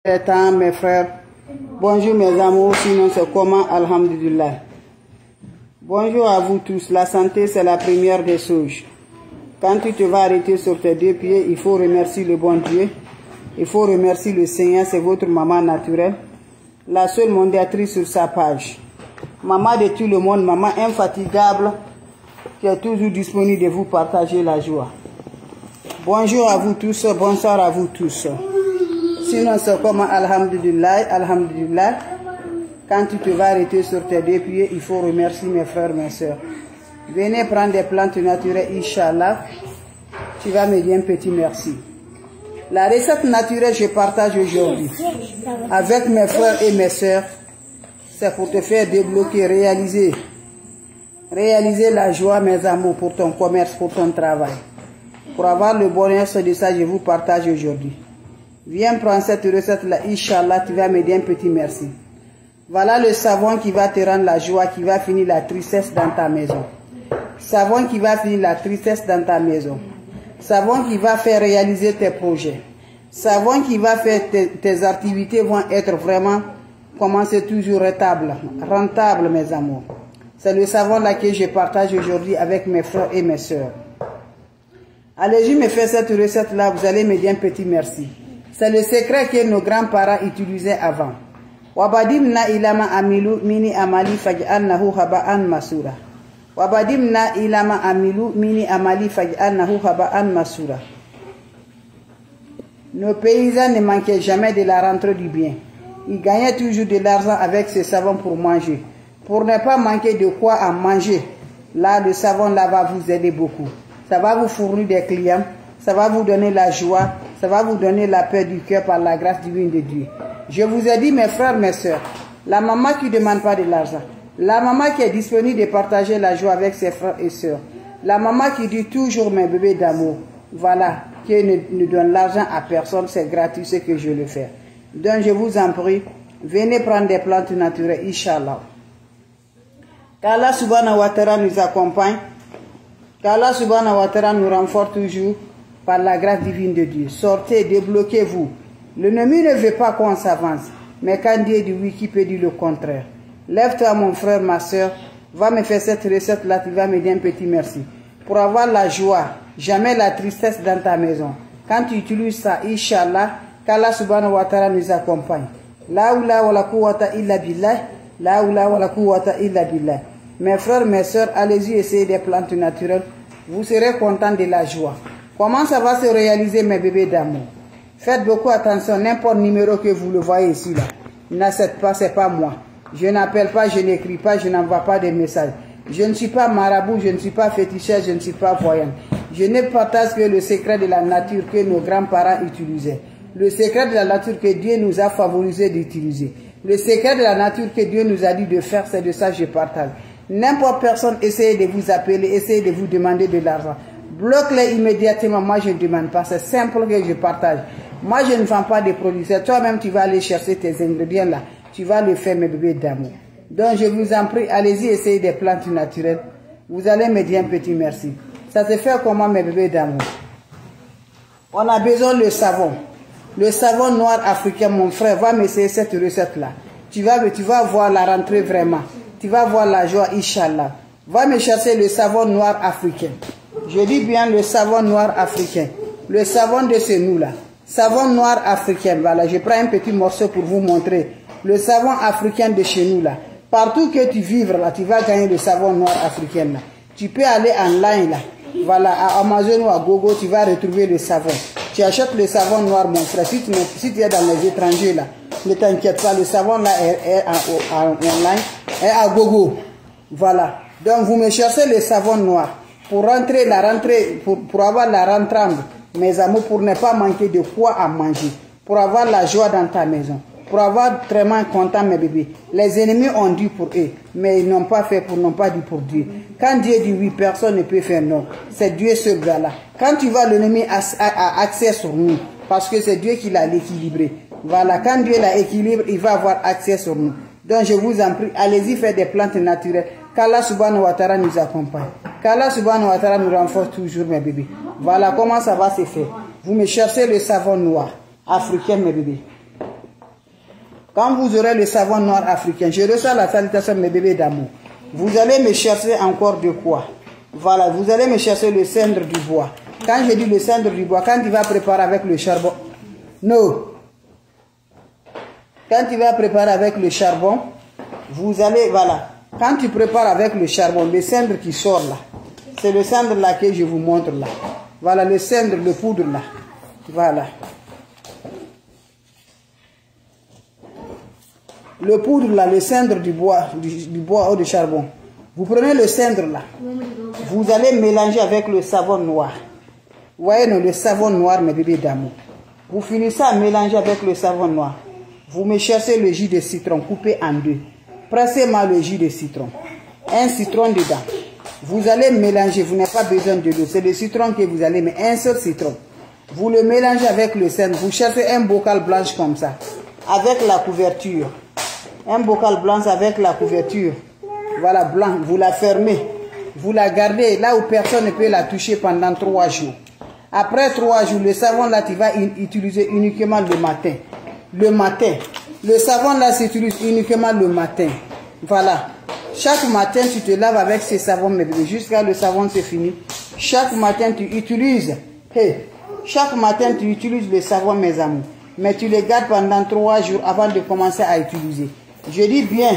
Temps, mes frères. Bonjour mes amours, sinon c'est comment, alhamdulillah. Bonjour à vous tous. La santé, c'est la première des choses. Quand tu te vas arrêter sur tes deux pieds, il faut remercier le bon Dieu. Il faut remercier le Seigneur, c'est votre maman naturelle. La seule mondiatrice sur sa page. Maman de tout le monde, maman infatigable, qui est toujours disponible de vous partager la joie. Bonjour à vous tous, bonsoir à vous tous. Sinon, c'est comme alhamdulillah, alhamdulillah. Quand tu te vas arrêter sur tes deux pieds, il faut remercier mes frères, mes soeurs. Venez prendre des plantes naturelles, Inch'Allah. Tu vas me dire un petit merci. La recette naturelle que je partage aujourd'hui avec mes frères et mes soeurs, c'est pour te faire débloquer, réaliser la joie, mes amours, pour ton commerce, pour ton travail. Pour avoir le bonheur, c'est de ça que je vous partage aujourd'hui. Viens prendre cette recette-là, Inch'Allah, tu vas me dire un petit merci. Voilà le savon qui va te rendre la joie, qui va finir la tristesse dans ta maison. Savon qui va finir la tristesse dans ta maison. Savon qui va faire réaliser tes projets. Savon qui va faire tes activités vont être vraiment, commencer toujours rentable, mes amours. C'est le savon là que je partage aujourd'hui avec mes frères et mes soeurs. Allez-y me faire cette recette là, vous allez me dire un petit merci. C'est le secret que nos grands-parents utilisaient avant. Wabadimna ilama amilu mini amali faj'alnahu haba'an masura. Wabadimna ilama amilu mini amali faj'alnahu haba'an masura. Nos paysans ne manquaient jamais de la rentrée du bien. Ils gagnaient toujours de l'argent avec ce savon pour manger. Pour ne pas manquer de quoi à manger, là, le savon là va vous aider beaucoup. Ça va vous fournir des clients, ça va vous donner la joie, ça va vous donner la paix du cœur par la grâce divine de Dieu. Je vous ai dit, mes frères, mes soeurs, la maman qui ne demande pas de l'argent, la maman qui est disponible de partager la joie avec ses frères et soeurs, la maman qui dit toujours mes bébés d'amour, voilà, qui ne donne l'argent à personne, c'est gratuit ce que je le fais. Donc je vous en prie, venez prendre des plantes naturelles, Inch'Allah. Qu'Allah subhanahu wa ta'ala nous accompagne, qu'Allah subhanahu wa ta'ala nous renforce toujours par la grâce divine de Dieu. Sortez, débloquez-vous. L'ennemi ne veut pas qu'on s'avance, mais quand Dieu dit oui, qui peut dire le contraire? Lève-toi, mon frère, ma soeur, va me faire cette recette-là, tu vas me dire un petit merci. Pour avoir la joie, jamais la tristesse dans ta maison. Quand tu utilises ça, Inch'Allah, qu'Allah subhanahu wa ta'ala nous accompagne. La oula wa la quwwata illa billah, la oula wa la quwwata illa billah. Mes frères, mes soeurs, allez-y essayer des plantes naturelles. Vous serez contents de la joie. Comment ça va se réaliser, mes bébés d'amour? Faites beaucoup attention, n'importe numéro que vous le voyez ici, là. N'accepte pas, c'est pas moi. Je n'appelle pas, je n'écris pas, je n'envoie pas de messages. Je ne suis pas marabout, je ne suis pas féticheur, je ne suis pas voyant. Je ne partage que le secret de la nature que nos grands-parents utilisaient. Le secret de la nature que Dieu nous a favorisé d'utiliser. Le secret de la nature que Dieu nous a dit de faire, c'est de ça que je partage. N'importe personne essaye de vous appeler, essaye de vous demander de l'argent. Bloque-les immédiatement, moi je ne demande pas, c'est simple que je partage. Moi je ne vends pas de produits, c'est toi-même tu vas aller chercher tes ingrédients là, tu vas le faire mes bébés d'amour. Donc je vous en prie, allez-y essayer des plantes naturelles, vous allez me dire un petit merci. Ça se fait comment mes bébés d'amour? On a besoin de savon. Le savon noir africain, mon frère, va m'essayer cette recette là. Tu vas voir la rentrée vraiment. Tu vas voir la joie, Inch'Allah. Va me chercher le savon noir africain. Je dis bien le savon noir africain. Le savon de chez nous là. Savon noir africain. Voilà, je prends un petit morceau pour vous montrer. Le savon africain de chez nous là. Partout que tu vivres là, tu vas gagner le savon noir africain là. Tu peux aller en ligne là. Voilà, à Amazon ou à Gogo, tu vas retrouver le savon. Tu achètes le savon noir, mon frère. Si tu es dans les étrangers là, ne t'inquiète pas, le savon là est en online, est à Gogo. Voilà. Donc vous me cherchez le savon noir. Pour rentrer pour avoir la rentrée, mes amours, pour ne pas manquer de quoi à manger. Pour avoir la joie dans ta maison. Pour avoir vraiment content mes bébés. Les ennemis ont dit pour eux, mais ils n'ont pas fait n'ont pas dit pour Dieu. Quand Dieu dit oui, personne ne peut faire non. C'est Dieu ce gars-là. Quand tu vois l'ennemi a accès sur nous, parce que c'est Dieu qui l'a équilibré. Voilà, quand Dieu l'a équilibré, il va avoir accès sur nous. Donc je vous en prie, allez-y faire des plantes naturelles. Qu'Allah subhanahu wa ta'ala nous accompagne. Qu'Allah subhanahu wa ta'ala nous renforce toujours mes bébés. Voilà comment ça va se faire. Vous me cherchez le savon noir africain mes bébés. Quand vous aurez le savon noir africain, je reçois la salutation mes bébés d'amour. Vous allez me chercher encore de quoi? Voilà, vous allez me chercher le cendre du bois. Quand je dis le cendre du bois, quand tu vas préparer avec le charbon, non. Quand tu vas préparer avec le charbon, vous allez, voilà. Quand tu prépares avec le charbon, le cendre qui sort là, c'est le cendre là que je vous montre là. Voilà le cendre, le poudre là. Voilà. Le poudre là, le cendre du bois ou du charbon. Vous prenez le cendre là. Vous allez mélanger avec le savon noir. Vous voyez, non, le savon noir, mes bébés d'amour. Vous finissez à mélanger avec le savon noir. Vous me cherchez le jus de citron coupé en deux. Pressez-moi le jus de citron. Un citron dedans. Vous allez mélanger, vous n'avez pas besoin de l'eau. C'est le citron que vous allez mettre, un seul citron. Vous le mélangez avec le sel. Vous cherchez un bocal blanche comme ça. Avec la couverture. Un bocal blanc avec la couverture. Voilà, blanc. Vous la fermez. Vous la gardez là où personne ne peut la toucher pendant 3 jours. Après 3 jours, le savon là, tu vas utiliser uniquement le matin. Le matin. Le savon là s'utilise uniquement le matin. Voilà. Chaque matin, tu te laves avec ce savon, mes bébés, jusqu'à le savon c'est fini. Chaque matin, tu utilises. Chaque matin, tu utilises le savon, mes amis. Mais tu le gardes pendant 3 jours avant de commencer à utiliser. Je dis bien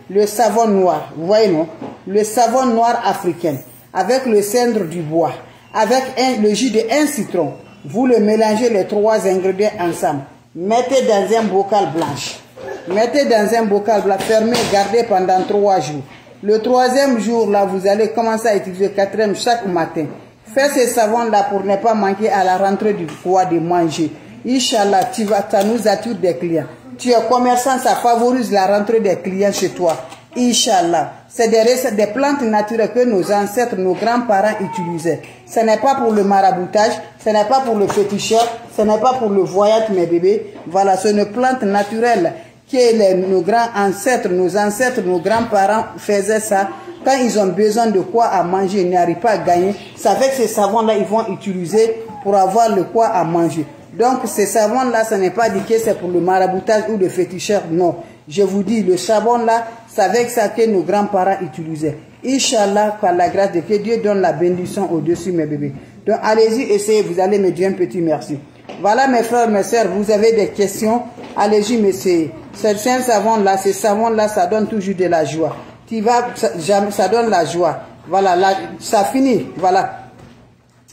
le savon noir. Vous voyez, non? Le savon noir africain. Avec le cendre du bois. Avec le jus de 1 citron. Vous le mélangez les 3 ingrédients ensemble. Mettez dans un bocal blanche. Mettez dans un bocal blanc, fermez, gardez pendant 3 jours. Le 3e jour, là, vous allez commencer à utiliser 4e chaque matin. Faites ce savon-là pour ne pas manquer à la rentrée du poids de manger. Inch'Allah, ça nous attire des clients. Tu es commerçant, ça favorise la rentrée des clients chez toi. Inch'Allah. C'est des plantes naturelles que nos ancêtres, nos grands-parents utilisaient. Ce n'est pas pour le maraboutage, ce n'est pas pour le féticheur, ce n'est pas pour le voyage, mes bébés. Voilà, c'est une plante naturelle que nos grands ancêtres, nos grands-parents faisaient ça. Quand ils ont besoin de quoi à manger, ils n'arrivent pas à gagner. C'est avec ces savons-là ils vont utiliser pour avoir le quoi à manger. Donc, ces savons-là, ce n'est pas dit que c'est pour le maraboutage ou le féticheur, non. Je vous dis, le savon-là, c'est avec ça que nos grands-parents utilisaient. Inch'Allah, par la grâce de Dieu, Dieu donne la bénédiction au-dessus, mes bébés. Donc, allez-y, essayez, vous allez me dire un petit merci. Voilà, mes frères, mes sœurs, vous avez des questions, allez-y, messieurs. Ce savon-là, ces savons-là, ça donne toujours de la joie. Tu vas, ça donne la joie. Voilà, ça finit, voilà.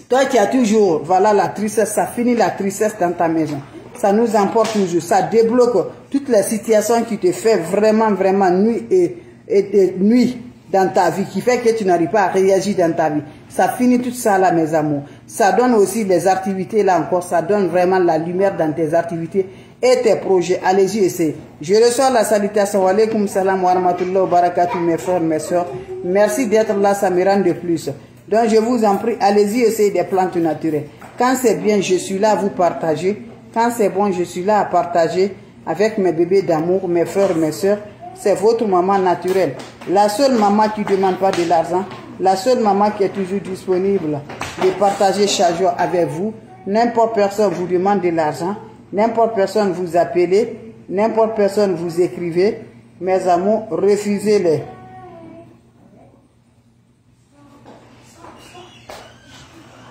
Toi qui as toujours, voilà la tristesse, ça finit la tristesse dans ta maison. Ça nous emporte toujours, ça débloque toutes les situations qui te font vraiment, vraiment nuit et nuit dans ta vie, qui fait que tu n'arrives pas à réagir dans ta vie. Ça finit tout ça là, mes amours. Ça donne aussi les activités là encore, ça donne vraiment la lumière dans tes activités et tes projets. Allez-y, essayez. Je reçois la salutation. Wa alaykoum salam wa rahmatullahi wa barakatuh, mes frères, mes soeurs. Merci d'être là, ça me rend de plus. Donc je vous en prie, allez-y, essayez des plantes naturelles. Quand c'est bien, je suis là à vous partager. Quand c'est bon, je suis là à partager avec mes bébés d'amour, mes frères, mes soeurs. C'est votre maman naturelle. La seule maman qui ne demande pas de l'argent. La seule maman qui est toujours disponible de partager chaque jour avec vous. N'importe personne vous demande de l'argent. N'importe personne vous appelez. N'importe personne vous écrivez. Mes amours, refusez-les.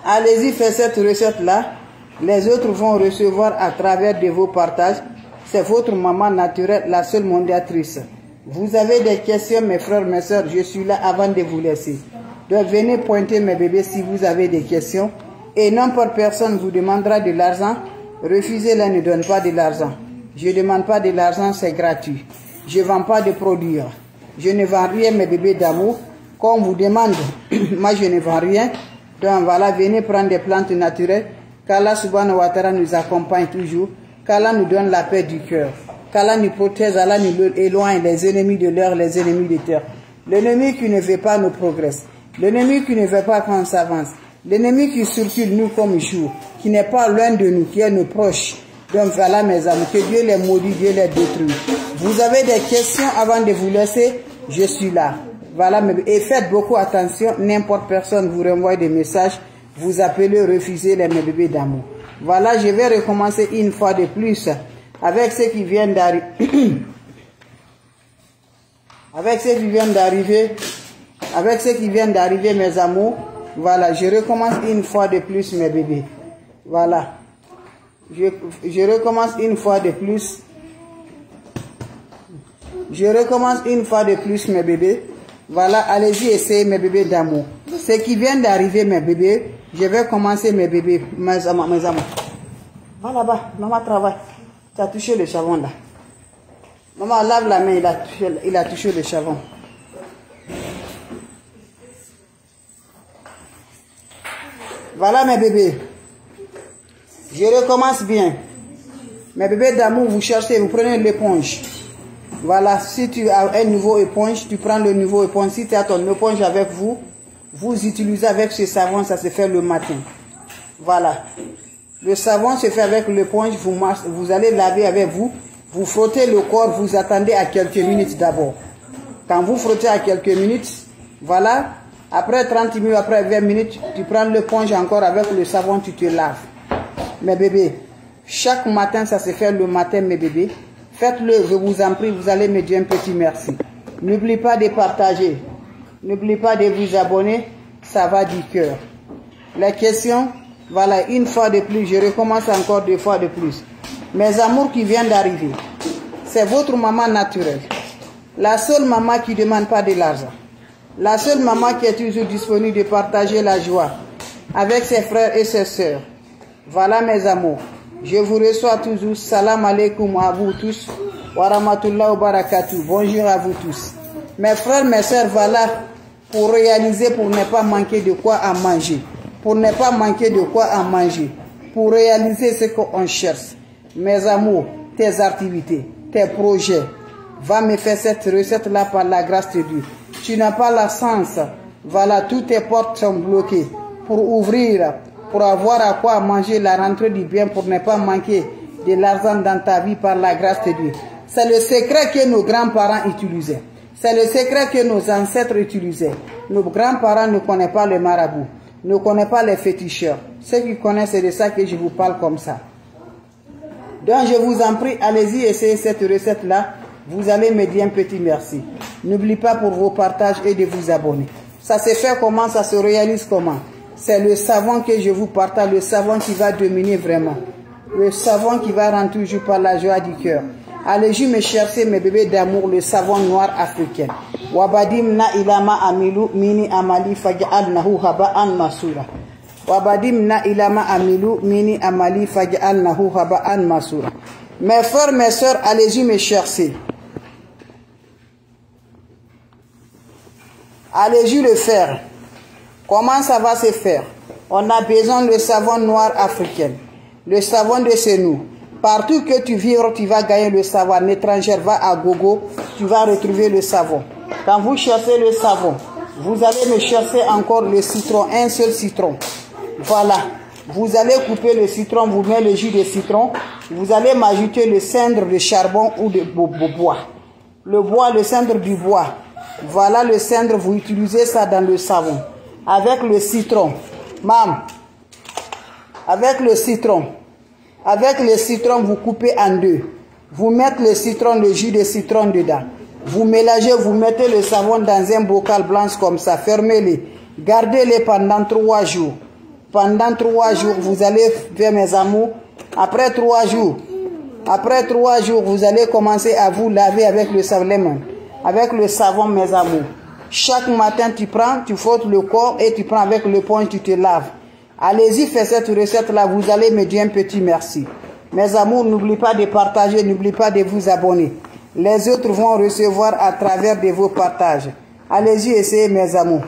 Allez-y, faites cette recette-là. Les autres vont recevoir à travers de vos partages. C'est votre maman naturelle, la seule mondiatrice. Vous avez des questions, mes frères, mes soeurs, je suis là avant de vous laisser. Donc venez pointer mes bébés si vous avez des questions. Et n'importe personne vous demandera de l'argent. Refusez-les, ne donne pas de l'argent. Je ne demande pas de l'argent, c'est gratuit. Je ne vends pas de produits. Je ne vends rien, mes bébés d'amour. Quand on vous demande, moi je ne vends rien. Donc voilà, venez prendre des plantes naturelles. Qu'Allah subhanahu wa ta'ala nous accompagne toujours. Qu'Allah nous donne la paix du cœur. Qu'Allah nous protège, Allah nous éloigne les ennemis de l'air, les ennemis de terre. L'ennemi qui ne veut pas nous progresser. L'ennemi qui ne veut pas qu'on s'avance. L'ennemi qui circule nous comme jour. Qui n'est pas loin de nous, qui est nos proches. Donc voilà mes amis, que Dieu les maudit, Dieu les détruit. Vous avez des questions avant de vous laisser, je suis là. Voilà, et faites beaucoup attention, n'importe personne vous renvoie des messages, vous appelez, refusez les mes bébés d'amour. Voilà, je vais recommencer une fois de plus. avec ceux qui viennent d'arriver, avec ceux qui viennent d'arriver, mes amours, voilà, je recommence une fois de plus, mes bébés. Voilà. Je recommence une fois de plus. Je recommence une fois de plus, mes bébés. Voilà, allez-y, essayez, mes bébés d'amour. Ceux qui viennent d'arriver, mes bébés, je vais commencer, mes bébés, mes amants. Va là-bas, maman travaille. Tu as touché le savon là. Maman lave la main, il a touché le savon. Voilà, mes bébés. Je recommence bien. Mes bébés d'amour, vous cherchez, vous prenez l'éponge. Voilà, si tu as un nouveau éponge, tu prends le nouveau éponge. Si tu as ton éponge avec vous, vous utilisez avec ce savon, ça se fait le matin. Voilà. Le savon se fait avec l'éponge, vous allez laver avec vous. Vous frottez le corps, vous attendez à quelques minutes d'abord. Quand vous frottez à quelques minutes, voilà. Après 30 minutes, après 20 minutes, tu prends l'éponge encore avec le savon, tu te laves. Mes bébés, chaque matin, ça se fait le matin, mes bébés. Faites-le, je vous en prie, vous allez me dire un petit merci. N'oubliez pas de partager. N'oubliez pas de vous abonner, ça va du cœur. La question, voilà, une fois de plus, je recommence encore 2 fois de plus. Mes amours qui viennent d'arriver, c'est votre maman naturelle. La seule maman qui ne demande pas de l'argent. La seule maman qui est toujours disponible de partager la joie avec ses frères et ses sœurs. Voilà, mes amours. Je vous reçois toujours. Salam alaikum à vous tous. Wa rahmatullahi wa barakatuh. Bonjour à vous tous. Mes frères, mes sœurs, voilà, pour réaliser, pour ne pas manquer de quoi à manger. Pour ne pas manquer de quoi à manger. Pour réaliser ce qu'on cherche. Mes amours, tes activités, tes projets. Va me faire cette recette-là par la grâce de Dieu. Tu n'as pas la chance. Voilà, toutes tes portes sont bloquées. Pour ouvrir, pour avoir à quoi manger la rentrée du bien, pour ne pas manquer de l'argent dans ta vie par la grâce de Dieu. C'est le secret que nos grands-parents utilisaient. C'est le secret que nos ancêtres utilisaient. Nos grands-parents ne connaissent pas le marabout, ne connaissent pas les féticheurs. Ceux qui connaissent, c'est de ça que je vous parle comme ça. Donc je vous en prie, allez-y, essayez cette recette-là. Vous allez me dire un petit merci. N'oubliez pas pour vos partages et de vous abonner. Ça se fait comment? Ça se réalise comment? C'est le savon que je vous partage, le savon qui va dominer vraiment. Le savon qui va rendre toujours par la joie du cœur. Allez-y me chercher, mes bébés d'amour, le savon noir africain. Wabadim na ilama amilu mini amali faj'al nahu haba'an masura. Wabadim na ilama amilu mini amali faj'al nahu haba'an masura. Mes frères, mes soeurs, allez-y me chercher. Allez-y le faire. Comment ça va se faire? On a besoin de savon noir africain. Le savon de chez nous. Partout que tu vivras, tu vas gagner le savon. Un étranger va à gogo, tu vas retrouver le savon. Quand vous cherchez le savon, vous allez me chercher encore le citron, un seul citron. Voilà. Vous allez couper le citron, vous mettez le jus de citron. Vous allez m'ajouter le cendre de charbon ou de bois. Le bois, le cendre du bois. Voilà le cendre, vous utilisez ça dans le savon. Avec le citron. Mam. Avec le citron. Avec le citron, vous coupez en deux. Vous mettez le citron, le jus de citron dedans. Vous mélangez, vous mettez le savon dans un bocal blanc comme ça. Fermez-les. Gardez-les pendant 3 jours. Pendant 3 jours, vous allez faire, mes amours. Après 3 jours, vous allez commencer à vous laver avec le savon. Avec le savon, mes amours. Chaque matin, tu prends, tu frottes le corps et tu prends avec l'éponge, tu te laves. Allez-y, faites cette recette-là, vous allez me dire un petit merci. Mes amours, n'oubliez pas de partager, n'oubliez pas de vous abonner. Les autres vont recevoir à travers de vos partages. Allez-y, essayez, mes amours.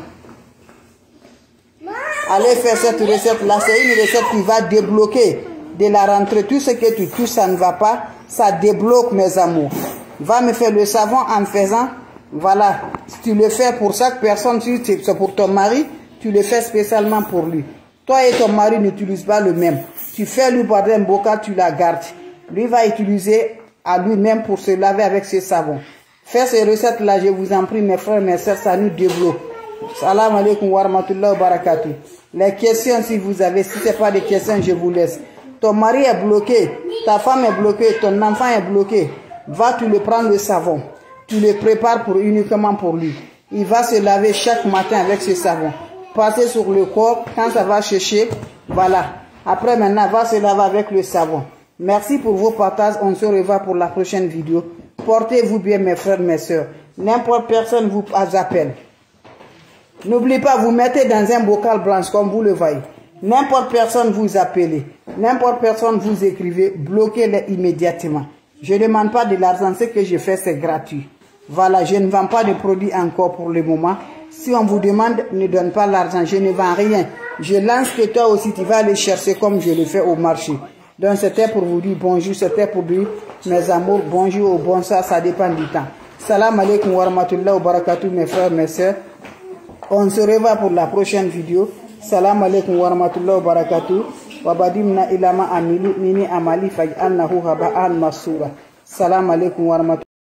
Allez faire cette recette-là, c'est une recette qui va débloquer de la rentrée. Tout ce que tu touches, ça ne va pas, ça débloque, mes amours. Va me faire le savon en faisant, voilà, si tu le fais pour chaque personne, si c'est pour ton mari, tu le fais spécialement pour lui. Toi et ton mari n'utilisent pas le même. Tu fais lui boire un bocal, tu la gardes. Lui va utiliser à lui-même pour se laver avec ses savons. Faites ces recettes-là, je vous en prie, mes frères, mes sœurs, ça nous débloque. Salam alaikum wa rahmatullahi wa barakatuh. Les questions, si vous avez, si ce n'est pas des questions, je vous laisse. Ton mari est bloqué, ta femme est bloquée, ton enfant est bloqué. Va, tu le prends le savon. Tu le prépares uniquement pour lui. Il va se laver chaque matin avec ce savon. Passer sur le corps, quand ça va sécher, voilà. Après maintenant, va se laver avec le savon. Merci pour vos partages. On se revoit pour la prochaine vidéo. Portez-vous bien mes frères, mes soeurs. N'importe personne vous appelle. N'oubliez pas, vous mettez dans un bocal blanc comme vous le voyez. N'importe personne vous appelle. N'importe personne vous écrivez. Bloquez-les immédiatement. Je ne demande pas de l'argent. Ce que je fais, c'est gratuit. Voilà, je ne vends pas de produits encore pour le moment. Si on vous demande, ne donne pas l'argent. Je ne vends rien. Je lance que toi aussi, tu vas aller chercher comme je le fais au marché. Donc, c'était pour vous dire bonjour. C'était pour dire, mes amours, bonjour ou bonsoir. Ça dépend du temps. Salam alaikum wa rahmatullahi wa barakatuh, mes frères, mes soeurs. On se revoit pour la prochaine vidéo. Salam alaikum wa rahmatullahi wa barakatuh. Wa badimna ilama amili mini amali faj'alnahu haba'an masura. Salam alaikum wa rahmatullahi.